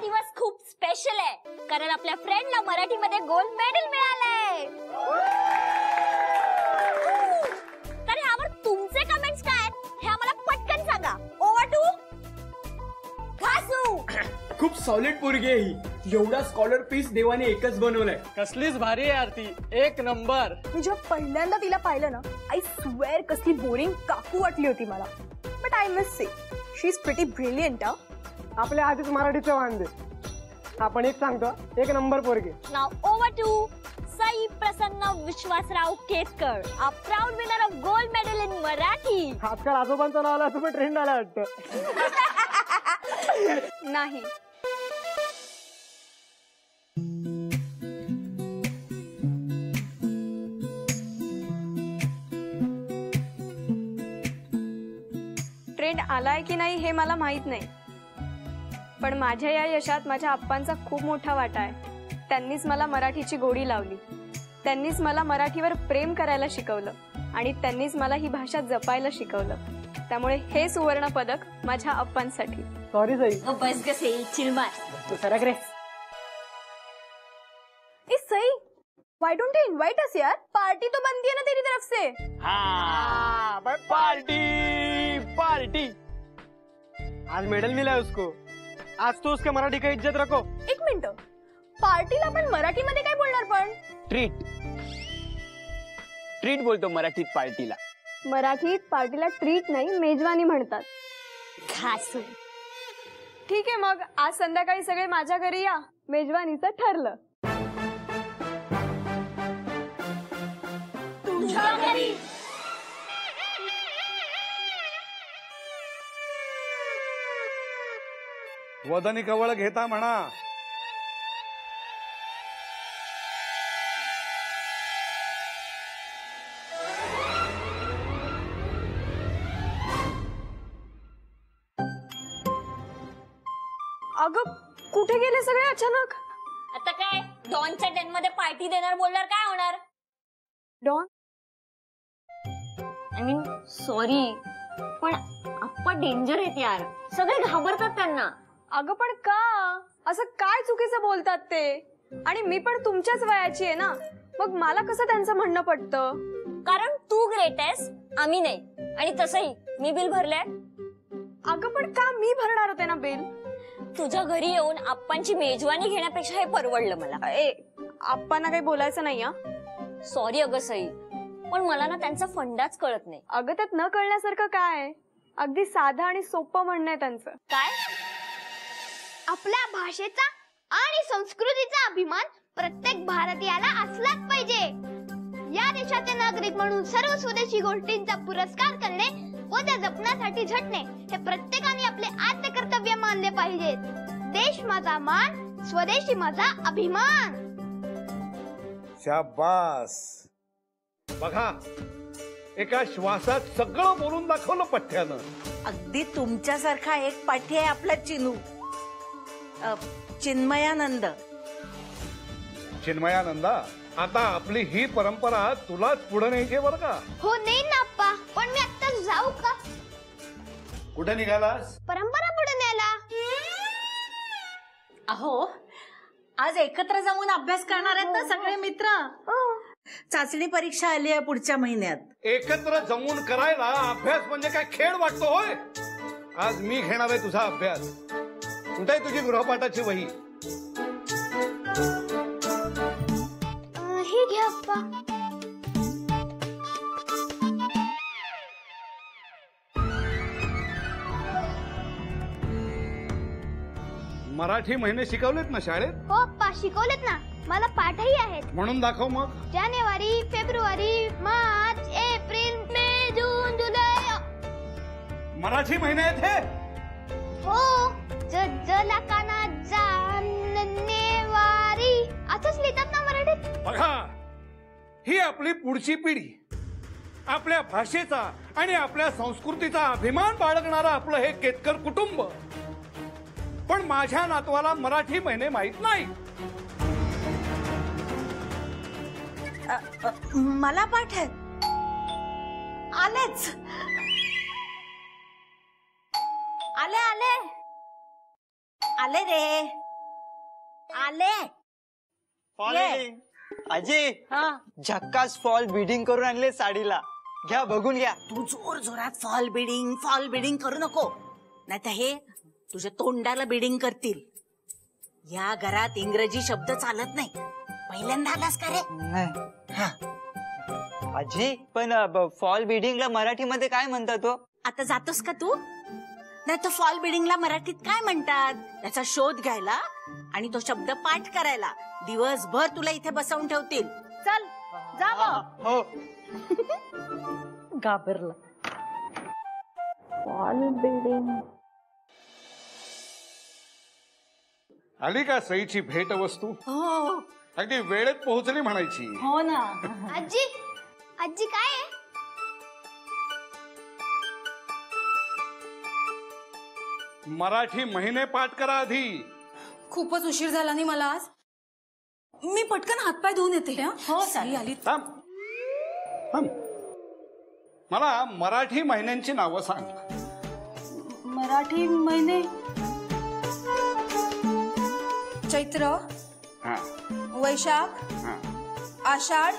दिवस खूप स्पेशल आहे कारण आपल्या फ्रेंडला मराठीमध्ये गोल्ड मेडल मिळालंय. तर यावर तुमचे कमेंट्स काय आहेत हे आम्हाला पटकन सांगा. ओव्हर टू घासू. खूप सॉलिड पोरगी आहे ही. एवढा स्कॉलर पीस देवाने एकच बनवलाय. कसलीच भारी आहे आरती, एक नंबर. मी जेव्हा पहिल्यांदा तिला पाहिलं ना, आय स्वेअर कसली बोरिंग काकू वाटली होती मला. But I must say she is pretty brilliant. आपल्या आधीच मराठीचे वांदे. आपण एक सांगतो, एक नंबर पोरगी. Now over to Sai Prasanna Vishwasrao Ketkar, a proud winner of gold medal in Marathi. आजकाल आजोबांचं नाव आलं पण ट्रेंड आला वाटतं. नाही, ट्रेंड आलाय की नाही हे मला माहित नाही, पण माझ्या या यशात माझ्या आप्पांचा खूप मोठा वाटा आहे. त्यांनीच मला मराठीची गोडी लावली, त्यांनीच मला मराठीवर प्रेम करायला शिकवलं आणि त्यांनीच मला ही भाषा जपायला शिकवलं. त्यामुळे हे सुवर्ण पदक माझ्या आप्पांसाठी. सॉरी सई. बस कसे चिलमार. तू सरक रे. ए सई, व्हाई डोंट यू इनवाइट अस यार? पार्टी तो बनती है ना तेरी तरफ से. हाँ, पार्टी पार्टी. आज मेडल मिला है उसको. आज तो उसके मराठी का इज्जत रखो. एक मिनिट, पार्टीला आपण मराठीमध्ये काय बोलणार? पण ट्रीट ट्रीट बोलतो मराठीत पार्टीला. मराठीत पार्टीला ट्रीट नाही, मेजवानी म्हणतात. घासू. ठीक आहे, मग आज संध्याकाळी सगळे माझ्या घरी या. मेजवानीचं ठरलं. तुझ्या घरी. वदनी कवळ घेता म्हणा. अगं कुठे गेले सगळे अचानक? आता काय डॉनच्या डेन मध्ये पार्टी देणार बोलणार काय होणार? डॉन, आय मीन सॉरी, पण आप्पा डेंजर आहेत यार. सगळे घाबरतात त्यांना. अगं पण का? असं काय चुकीचं बोलतात ते? आणि मी पण तुमच्याच वयाची आहे ना, मग मला कसं त्यांचं म्हणणं पटतं? कारण तू ग्रेट आहेस, आम्ही नाही. आणि तसंही मी बिल भरलंय. अगं पण का मी भरणार होते ना बिल? तुझ्या घरी येऊन आप्पांची मेजवानी घेण्यापेक्षा हे परवडलं मला. आप्पांना काही बोलायचं नाही. सॉरी अगं सई, पण मला ना त्यांचा फंडाच कळत नाही. अगं त्यात न कळण्यासारखं काय? अगदी साधं आणि सोपं म्हणणं आहे त्यांचं. काय? आपल्या भाषेचा आणि संस्कृतीचा अभिमान प्रत्येक भारतीयाला असलाच पाहिजे. या देशाचे नागरिक म्हणून सर्व स्वदेशी गोष्टींचा पुरस्कार करणे व त्या जपण्यासाठी झटणे हे प्रत्येकाने आपले आद्य कर्तव्य मानले पाहिजे. देश माझा मान, स्वदेशी माझा अभिमान. शाबास. बघा, एका श्वासात सगळं बोलून दाखवलं पठ्ठ्यानं. अगदी तुमच्यासारखा एक पाठी आहे आपला चिनू, चिन्मयानंद. चिन्मयानंदा, आता आपली ही परंपरा तुलाच पुढे न्यायची बरं का? हो नाही ना अप्पा, पण मी आता जाऊ का? कुठे निघालास? परंपरा पुढे न्यायला. अहो, आज एकत्र जमून अभ्यास करणार आहेत ना सगळे मित्र. चाचणी परीक्षा आली आहे पुढच्या महिन्यात. एकत्र जमून करायला अभ्यास म्हणजे काय खेळ वाटतो होय? आज मी घेणार आहे तुझा अभ्यास. कुठे आहे तुझी गृहपाठाची वही? हे घ्या अप्पा. मराठी महिने शिकवलेत ना शाळेत? हो अप्पा, शिकवलेत ना. मला पाठही आहेत. म्हणून दाखव मग. जानेवारी, फेब्रुवारी, मार्च, एप्रिल, मे, जून, जुलै. मराठी महिने आहेत हे? हो. जलकाना जानेवारी असंच लिहितात ना मराठीत. बघा, ही आपली पुढची पिढी आपल्या भाषेचा आणि आपल्या संस्कृतीचा अभिमान बाळगणारा आपलं हे केतकर कुटुंब. पण माझ्या नातवाला मराठी महिने माहित नाही. मला पाठ आहे. आलेच. आले आले आले रे. आले अजय झक्कास फॉल बिडिंग करून आणले साडीला, घ्या बघून घ्या. तू जोर जोरात फॉल बिडिंग करू नको, नाही तर हे तुझ्या तोंडाला बिडिंग करतील. या घरात इंग्रजी शब्द चालत नाही. पहिल्यांदा आलास का रे? नाही अजय, पण फॉल बिडिंगला मराठीमध्ये काय म्हणतात तो? आता जातोस का तू? नाही तर फॉल बिडिंगला मराठीत काय म्हणतात त्याचा शोध घ्यायला आणि तो शब्द पाठ करायला दिवसभर तुला इथे बसवून ठेवतील. चल जा मग. हो. घाबरला. Fall building. आली का सईची भेट वस्तू? हो अगदी वेळेत पोहोचली म्हणायची. हो ना. आजी आजी काय आहे? मराठी महिने पाठ करा आधी. खूपच उशीर झाला नाही मला आज. मी पटकन हातपाय धुवून येते. हो साई आली. थांब थांब, मला मराठी महिन्यांची नावं सांग. मराठी महिने चैत्र, हा, वैशाख, हा. आषाढ.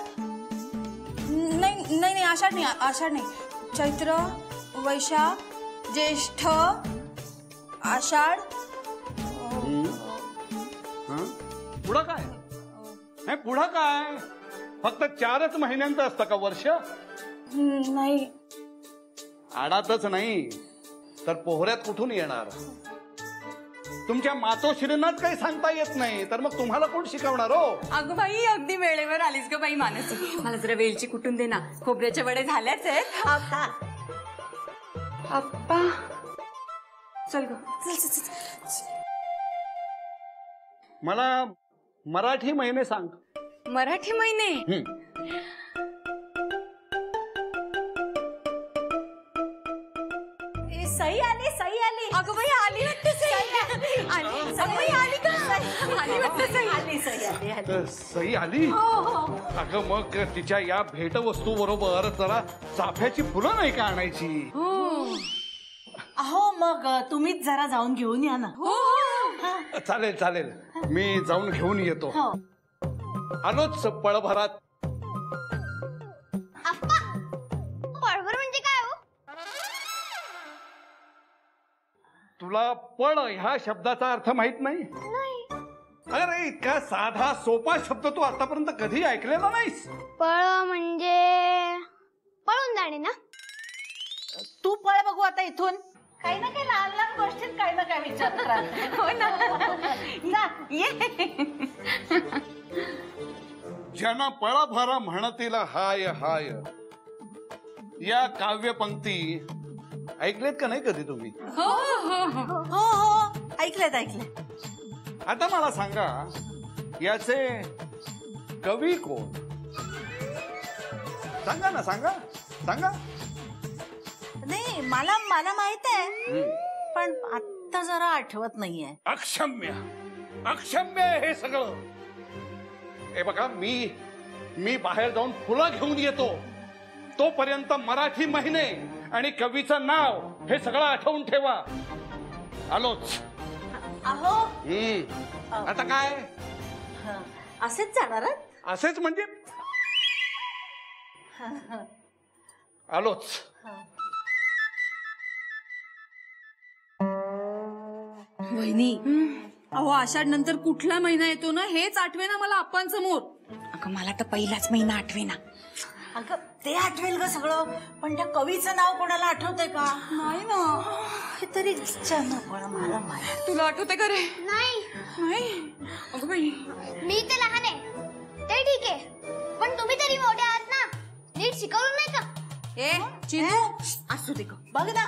नाही आषाढ नाही. चैत्र, वैशाख, ज्येष्ठ, आषाढ. पुढं काय? नाही पुढं काय? फक्त 4च महिन्यांचं असतं का वर्ष? नाही. आडातच नाही तर पोहऱ्यात कुठून येणार? तुमच्या मातोश्रींनाच काही सांगता येत नाही तर मग तुम्हाला कोण शिकवणार हो? अगं बाई, अगदी वेळेवर आलीस ग बाई मानसी. मला जरा वेलची कुटून दे ना. खोबऱ्याच्या वडे झाल्याच आहेत. आप्पा चल ग. मला मराठी महिने सांग. मराठी महिने. सई आली. अगं बाई, आली वाटते सई. तर सई आली. अगं मग तिच्या या भेटवस्तू बरोबर जरा चाफ्याची फुलं नाही का आणायची? अहो मग तुम्हीच जरा जाऊन घेऊन या ना. चालेल चालेल, मी जाऊन घेऊन येतो. आलोच पळभरात. आप्पा पळभर म्हणजे काय हो? तुला पळ ह्या शब्दाचा अर्थ माहित नाही? अरे इतका साधा सोपा शब्द तू आतापर्यंत कधी ऐकलेला नाहीस? पळ म्हणजे पळून जाणे ना? तू पळ बघू आता इथून. काही ना काही लहान लहान गोष्टीत काही ना काय विचारत राहते. हो ना. ये. ज्यांना पळभरा म्हणतील हाय हाय या काव्य पंक्ती ऐकलेत का नाही कधी तुम्ही? हो ऐकलेत. आता मला सांगा, याचे कवी कोण? सांगा ना, सांगा. नाही मला माहित आहे पण आता जरा आठवत नाहीये. अक्षम्य हे सगळं. हे बघा, मी बाहेर जाऊन फुलं घेऊन येतो. तोपर्यंत मराठी महिने आणि कवीचं नाव हे सगळं आठवून ठेवा. आलोच. अहो आता काय असेच जाणार? असेच म्हणजे आलोच. वहिनी, अहो आषाढ नंतर कुठला महिना येतो ना हेच आठवे ना मला आप्पांसमोर. अगं मला तर पहिलाच महिना आठवेना. अगं ते आठवेल ग सगळं, पण त्या कवीचं नाव कोणाला आठवतंय का? नाही ना. हे तरी मला माहिती. तुला आठवते का रे? नाही. अगं बाई, मी तर लहान आहे ते ठीक आहे, पण तुम्ही तरी मोठे आहात ना. नीट शिकवलं नाही का? असू दे बघ ना.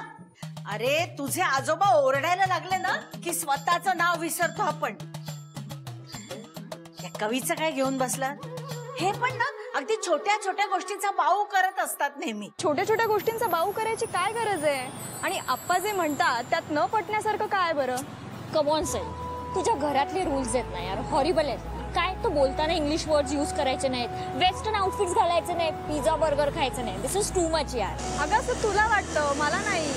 अरे तुझे आजोबा ओरडायला लागले ना की स्वतःचं नाव विसरतो आपण. या कवीचं काय घेऊन बसला? हे पण ना अगदी छोट्या छोट्या गोष्टींचा बाऊ करत असतात नेहमी. छोट्या छोट्या गोष्टींचा बाऊ करायची काय गरज आहे? आणि आप्पा जे म्हणतात त्यात न पटण्यासारखं काय बरं? कमॉन सई, तुझ्या घरातले रूल्स आहेत ना यार, हॉरिबल आहेत. काय तो बोलताना इंग्लिश वर्ड्स यूज करायचे नाहीत, वेस्टर्न आउटफिट्स घालायचे नाहीत, पिझ्झा बर्गर खायचं नाही. दिस इज टू मच यार. अगं असं तुला वाटतं, मला नाही.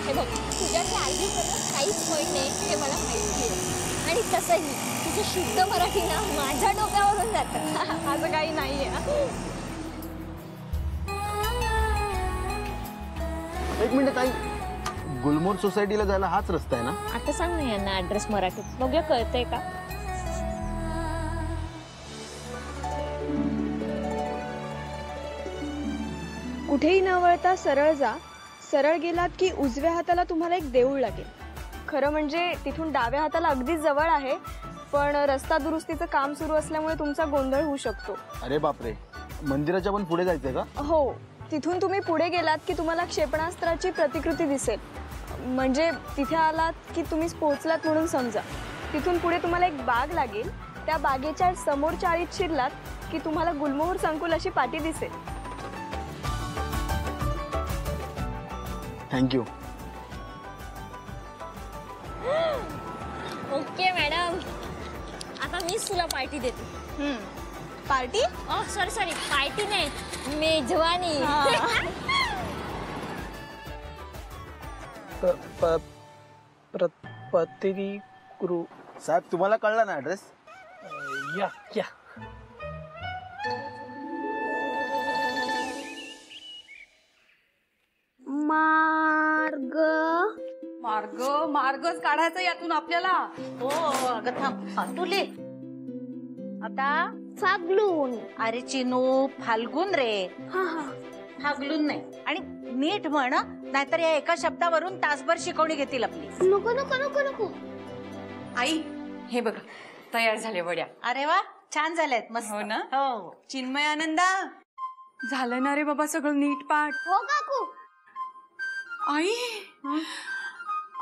हे बघ, तुझ्याशी आधी काहीच पॉईंट नाही हे मला माहिती आहे. आणि तसंही तुझं शुद्ध मराठी ना माझ्या डोक्यावरून जातं. असं काही नाहीये. एक मिनिट ताई, गुलमोहर सोसायटीला जायला हाच रस्ता आहे ना? आता सांग ना यांना ऍड्रेस मराठीत, बघूया कळतंय का. कुठेही न वळता सरळ जा. सरळ गेलात की उजव्या हाताला तुम्हाला एक देऊळ लागेल. खरं म्हणजे तिथून डाव्या हाताला अगदीच जवळ आहे, पण रस्ता दुरुस्तीचं काम सुरू असल्यामुळे तुमचा गोंधळ होऊ शकतो. अरे बापरे, मंदिराच्या पण पुढे जायचंय का? हो, तिथून तुम्ही पुढे गेलात की तुम्हाला क्षेपणास्त्राची प्रतिकृती दिसेल. म्हणजे तिथे आलात की तुम्ही पोहोचलात म्हणून समजा. तिथून पुढे तुम्हाला एक बाग लागेल. त्या बागेच्या समोर चाळीत शिरलात की तुम्हाला गुलमोहर संकुल अशी पाटी दिसेल. थँक्यू. ओके मॅडम, आता मीच तुला पार्टी देते. पार्टी? सॉरी पार्टी नाही, मेजवानी. प्रतिकृ साहेब, तुम्हाला कळला ना ऍड्रेस? या मार्गच काढायचा यातून आपल्याला. हो अगं थांब, तुले आता फागलून. अरे चिनू, फाल्गुन रे. फागलून नाही. आणि नीट म्हण, नाहीतर या एका शब्दावरून तासभर शिकवणी घेतील आपली. नको नको नको नको. आई हे बघ तयार झाले वड्या. अरे वा, छान झाल्यात. मस्त. हो ना? हो. चिन्मय आनंदा झालं ना रे बाबा सगळं नीट पाठ. हो काकू. आई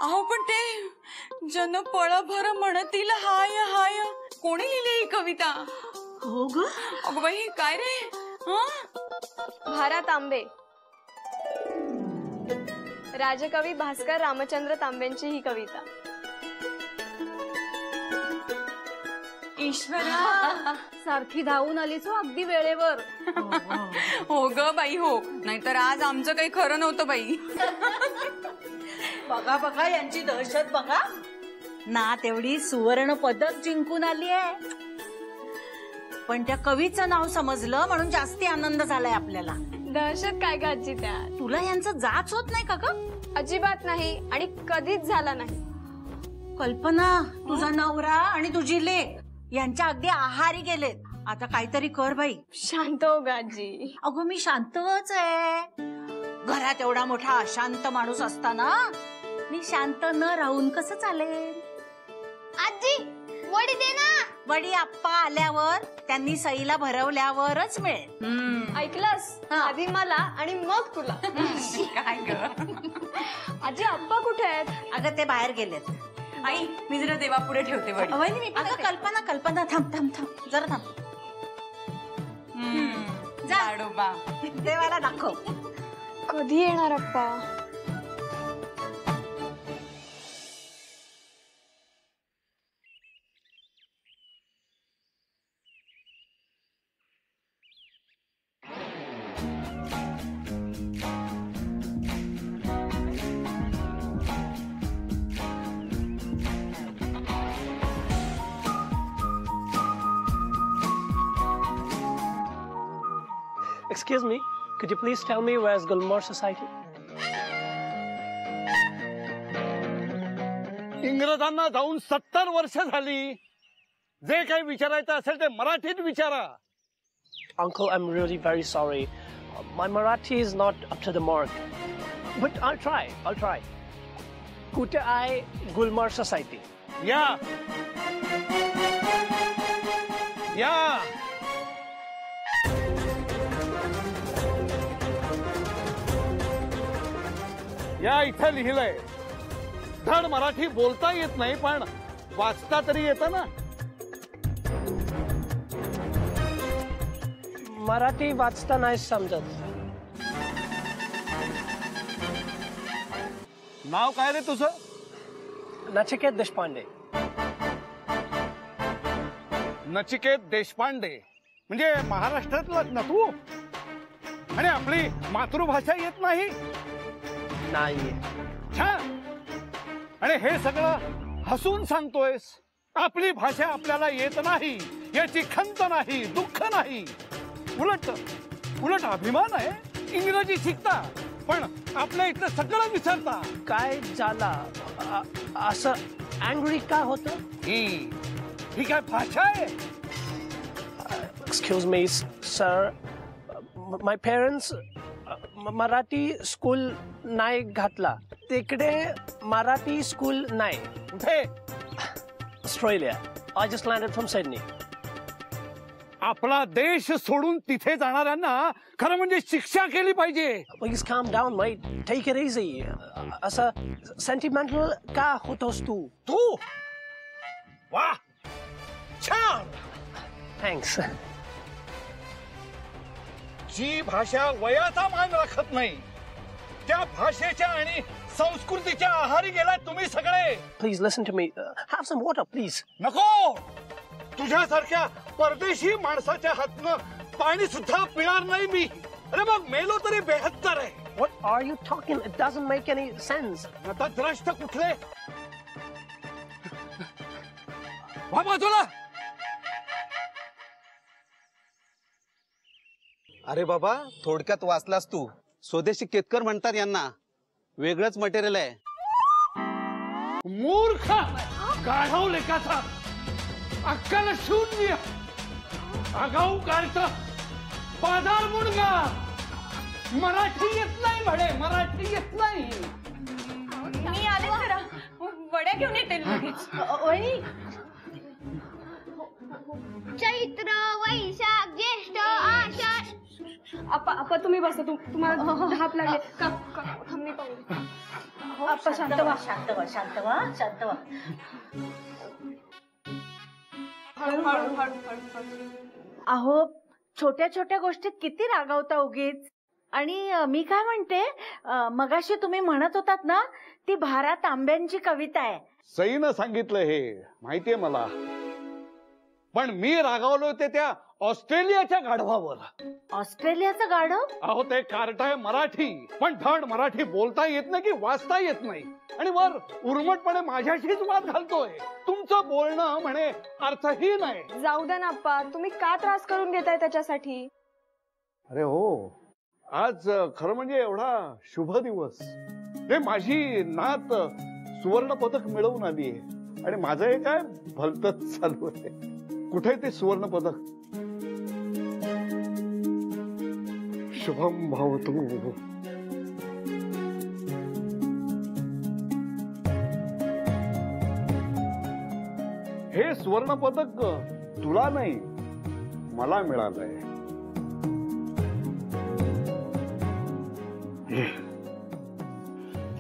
अहो पण ते जन पळभर म्हणतील हाय हाय, कोणी लिहिली ही कविता? हो ग. अगं बाई काय रे. भारा तांबे. राजकवी भास्कर रामचंद्र तांबेंची ही कविता. ईश्वरा सारखी धावून आलीच हो अगदी वेळेवर. हो ग बाई हो, नाहीतर आज आमचं काही खरं नव्हतं बाई. बघा बघा यांची दहशत बघा ना. तेवढी सुवर्ण पदक जिंकून आली आहे. पण त्या कवीचं नाव समजलं म्हणून जास्ती आनंद झालाय आपल्याला. दहशत काय गाजी त्या. तुला यांचं जाच होत नाही का ग? अजिबात नाही आणि कधीच झाला नाही. कल्पना, तुझा नवरा आणि तुझी लेक यांच्या अगदी आहारी गेलेत. आता काहीतरी कर बाई. शांत हो गाजी. अगो मी शांतच आहे. घरात एवढा मोठा अशांत माणूस असताना मी शांत न राहून कसं चालेल? आजी वडी दे ना. वडी आप्पा आल्यावर, त्यांनी सईला भरवल्यावरच मिळेल. ऐकलंस? आधी मला आणि मग तुला. काय ग. आजी आप्पा कुठे आहेत? अगं ते बाहेर गेलेत. आई मी जरा देवापुढे ठेवते वडी. अगं कल्पना थांब थांब थांब जरा थांब. जाडोबा देवाला दाखव. कधी येणार अप्पा? Excuse me, could you please tell me where's Gulmohar Society? इंग्रजांना जाऊन 70 वर्ष झाली. जे काही विचारायचं असेल ते मराठीत विचारा. Uncle, I'm really very sorry. My Marathi is not up to the mark. But I'll try. Kute I Gulmohar Society. या या. या इथं लिहिलंय. धड मराठी बोलता येत नाही पण वाचता तरी येतं ना. मराठी वाचता नाही समजत. नाव काय रे तुझं? नचिकेत देशपांडे. नचिकेत देशपांडे म्हणजे महाराष्ट्रातलाच ना तू? आणि आपली मातृभाषा येत नाही? नाही. छान. आणि हे सगळं हसून सांगतोयस? आपली भाषा आपल्याला येत नाही याची खंत नाही, दुःख नाही, उलट उलट अभिमान आहे. इंग्रजी शिकता पण आपल्या इथलं सगळं विसरता. काय झाला असं अँग्री का होतं? ही काय भाषा आहे? एक्सक्यूज मी सर, माय पेरेंट्स मराठी स्कूल नाही घातला. तिकडे मराठी स्कूल नाही. कुठे? Australia. I just landed from Sydney. आपला देश सोडून तिथे जाणाऱ्यांना खरं म्हणजे शिक्षा केली पाहिजे. Please calm down mate, take it easy. असं सेंटिमेंटल का होतोस तू? तू वा छान. थँक्स. जी भाषा वयाचा मान राखत नाही त्या भाषेच्या आणि संस्कृतीच्या आहारी गेला तुम्ही सगळे. Please listen to me. Have some water please. नको. तुझ्यासारख्या परदेशी माणसाच्या हातनं पाणी सुद्धा पिणार नाही मी. अरे मग मेलो तरी 72 आहे. What are you talking? It doesn't make any sense. आता द्रष्ट कुठले? वा बाजूला. अरे बाबा, थोडक्यात वाचलास तू. स्वदेशी केतकर म्हणतात यांना. वेगळंच मटेरियल आहे. मूर्ख गाढव लेखाचा अक्कल शून्य आगाऊ काढता बाजार मुडगा. मराठी येत नाही म्हणे, मराठी येत नाही. मी आले जरा वड्या घेऊन येते लगेच. चैत्र वैशाख ज्येष्ठ आषाढ. आपा तुम्ही बसा. तुम्हाला धाप लागले का? मी आपा शांत व्हा. शांत व्हा, शांत व्हा, शांत व्हा. अहो, छोट्या छोट्या गोष्टीत किती रागावता उगीच. आणि मी काय म्हणते, मगाशी तुम्ही म्हणत होतात ना, ती भारत तांब्यांची कविता आहे. सईनं सांगितलं हे माहितीये मला. पण मी रागावलो ते त्या ऑस्ट्रेलियाच्या गाढवावर. ऑस्ट्रेलियाचं गाढव? अहो ते कार्ट आहे मराठी, पण धड मराठी बोलता येत नाही की वाचता येत नाही. आणि वर उर्मटपणे माझ्याशीच वाद घालतोय. तुमचं बोलणं म्हणे अर्थही नाही. जाऊ द्या ना आप्पा, तुम्ही का त्रास करून घेताय त्याच्यासाठी? अरे हो, आज खरं म्हणजे एवढा शुभ दिवस. ते माझी नात सुवर्ण पदक मिळवून आली आहे आणि माझं हे काय भलतच चालू आहे. कुठे ते सुवर्ण पदक? शुभम भवतु. हे सुवर्ण पदक तुला नाही मला मिळालंय.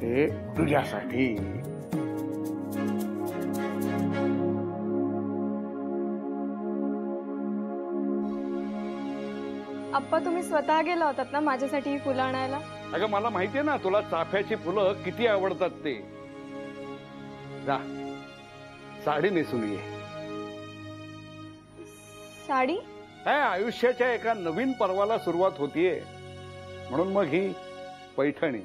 ते तुझ्यासाठी. आप्पा तुम्ही स्वतः गेला होतात ना माझ्यासाठी ही फुलं आणायला? अगं मला माहितीये ना तुला चाफ्याची फुलं किती आवडतात ते. जा साडी नेसून ये. साडी? काय आयुष्याच्या एका नवीन पर्वाला सुरुवात होतीये म्हणून मग ही पैठणी.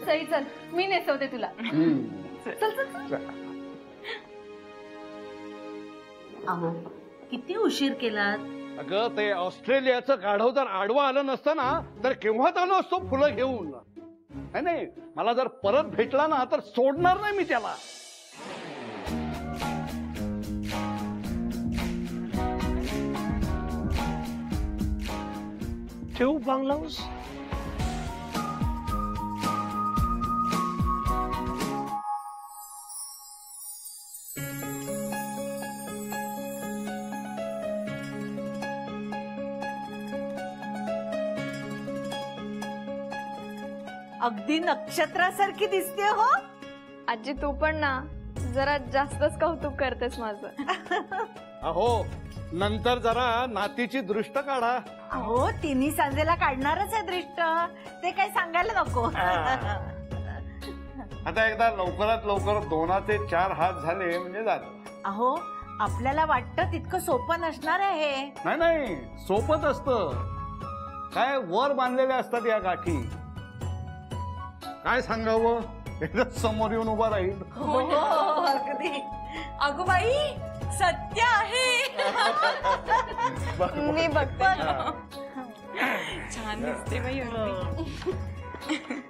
सई चल, मी नेसवते तुला. चल चल चल. अहो, किती उशीर केलात. अगं ते ऑस्ट्रेलियाचं गाढव जर आडवा आलं नसतं ना तर केव्हाच आलो असतो फुलं घेऊन. नाही, मला जर परत भेटला ना तर सोडणार नाही मी त्याला. Two bungalows? अगदी नक्षत्रासारखी दिसते हो. आजी तू पण ना जरा जास्तच कौतुक करतेस माझं. अहो नंतर जरा नातीची दृष्ट काढा. अहो तिन्ही सांजेला काढणारच आहे दृष्ट. ते काही सांगायला नको. आता एकदा लवकरात लवकर 2 ते 4 हात झाले म्हणजे झालं. अहो आपल्याला वाटतं तितकं सोपं नसणार आहे हे. नाही सोपच असतं. काय वर बांधलेले असतात या गाठी. काय सांगावं, एकदा समोर येऊन उभा राहील. अगदी अगो बाई सत्य आहे. मी बघते. छान दिसते बाई अगदी.